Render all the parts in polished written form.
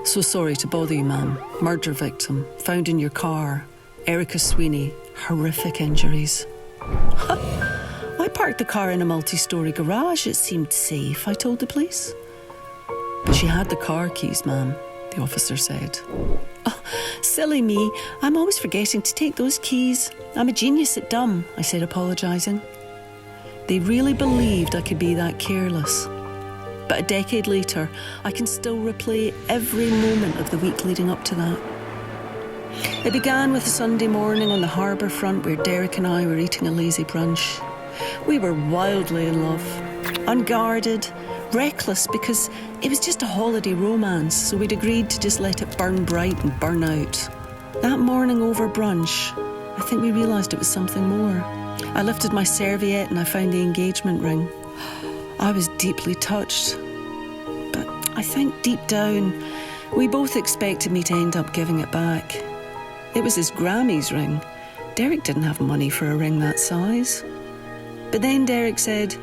So sorry to bother you, ma'am. Murder victim, found in your car. Erica Sweeney, horrific injuries. I parked the car in a multi-storey garage. It seemed safe, I told the police. But she had the car keys, ma'am, the officer said. Oh, silly me. I'm always forgetting to take those keys. I'm a genius at dumb, I said, apologising. They really believed I could be that careless. But a decade later, I can still replay every moment of the week leading up to that. It began with a Sunday morning on the harbour front where Derek and I were eating a lazy brunch. We were wildly in love, unguarded, reckless, because it was just a holiday romance, so we'd agreed to just let it burn bright and burn out. That morning over brunch, I think we realised it was something more. I lifted my serviette and I found the engagement ring. I was deeply touched, but I think deep down, we both expected me to end up giving it back. It was his Grammy's ring. Derek didn't have money for a ring that size. But then Derek said,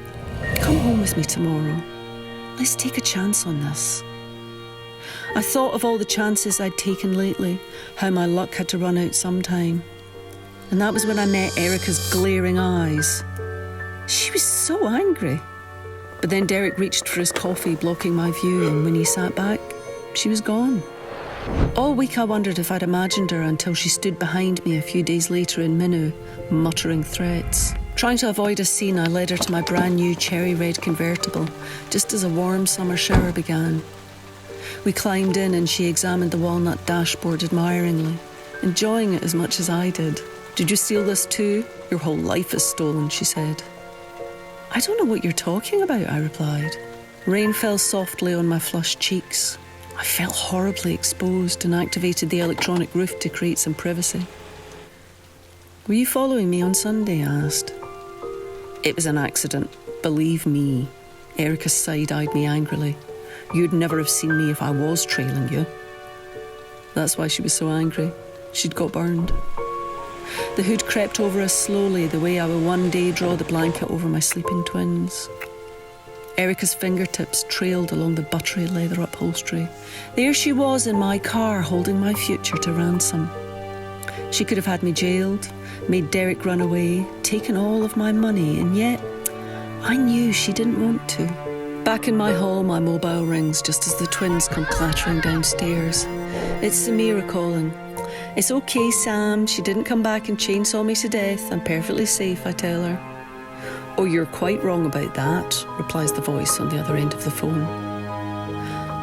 "Come home with me tomorrow. Let's take a chance on this." I thought of all the chances I'd taken lately, how my luck had to run out sometime. And that was when I met Erica's glaring eyes. She was so angry. But then Derek reached for his coffee, blocking my view, and when he sat back, she was gone. All week I wondered if I'd imagined her until she stood behind me a few days later in Minnow, muttering threats. Trying to avoid a scene, I led her to my brand new cherry red convertible, just as a warm summer shower began. We climbed in and she examined the walnut dashboard admiringly, enjoying it as much as I did. "Did you steal this too? Your whole life is stolen," she said. "I don't know what you're talking about," I replied. Rain fell softly on my flushed cheeks. I felt horribly exposed and activated the electronic roof to create some privacy. "Were you following me on Sunday?" I asked. "It was an accident, believe me." Erica side-eyed me angrily. "You'd never have seen me if I was trailing you." That's why she was so angry. She'd got burned. The hood crept over us slowly, the way I will one day draw the blanket over my sleeping twins. Erica's fingertips trailed along the buttery leather upholstery. There she was in my car, holding my future to ransom. She could have had me jailed, made Derek run away, taken all of my money, and yet I knew she didn't want to. Back in my hall, my mobile rings just as the twins come clattering downstairs. It's Samira calling. "It's okay, Sam. She didn't come back and chainsaw me to death. I'm perfectly safe," I tell her. "Oh, you're quite wrong about that," replies the voice on the other end of the phone.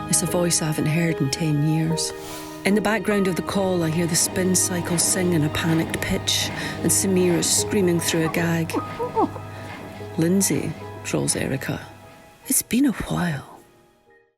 It's a voice I haven't heard in 10 years. In the background of the call, I hear the spin cycle sing in a panicked pitch, and Samira is screaming through a gag. "Lindsay," drawls Erica, "it's been a while."